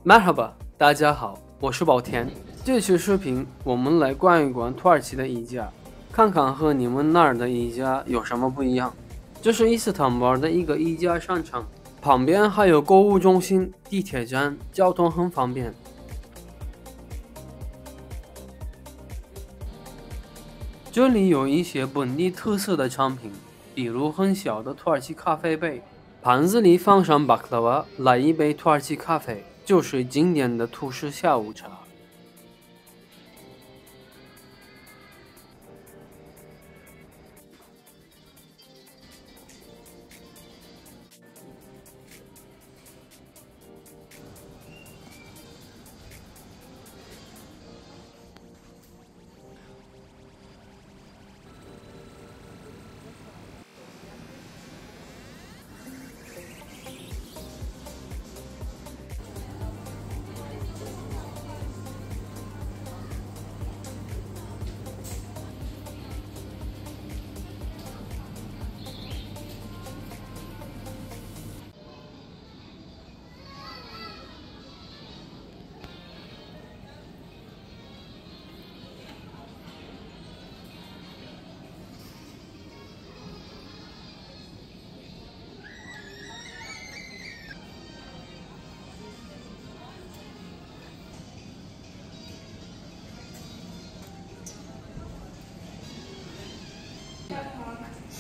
Merhaba，大家好，我是宝田。这期视频我们来逛一逛土耳其的宜家，看看和你们那儿的宜家有什么不一样。这是伊斯坦布尔的一个宜家商场，旁边还有购物中心、地铁站，交通很方便。这里有一些本地特色的产品，比如很小的土耳其咖啡杯，盘子里放上巴克拉瓦，来一杯土耳其咖啡，就是经典的土式下午茶。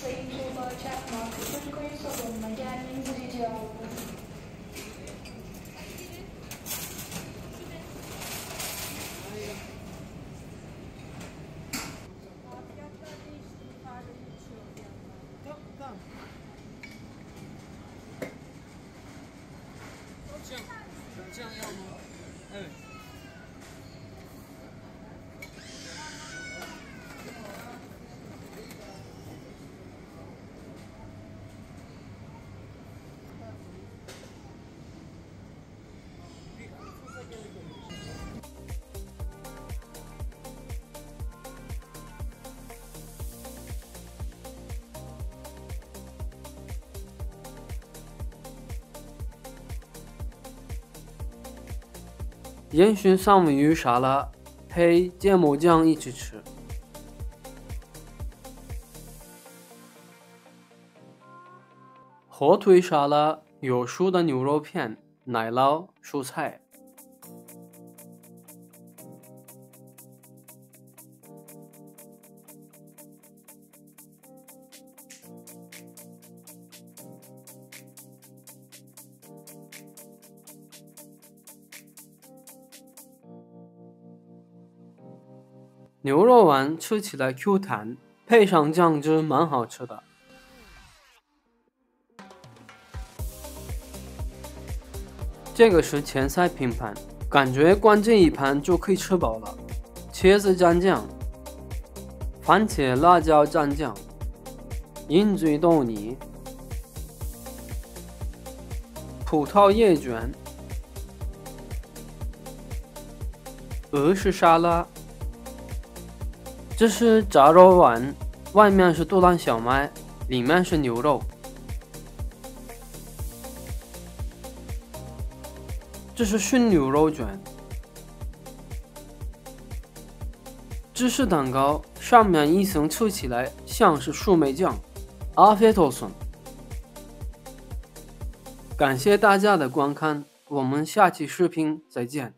Sayın Tuğba Çakmak, Türk Oyun Salonu'na gelmenizi rica ediyorum. Evet. 烟熏三文鱼沙拉配芥末酱一起吃。火腿沙拉有熟的牛肉片、奶酪、蔬菜。牛肉丸吃起来 Q 弹，配上酱汁蛮好吃的。这个是前菜拼盘，感觉光这一盘就可以吃饱了。茄子蘸酱、番茄辣椒蘸酱、鹰嘴豆泥、葡萄叶卷、俄式沙拉。这是炸肉丸，外面是杜兰小麦，里面是牛肉。这是熏牛肉卷。芝士蛋糕上面一层吃起来像是树莓酱。Afiyet olsun。感谢大家的观看，我们下期视频再见。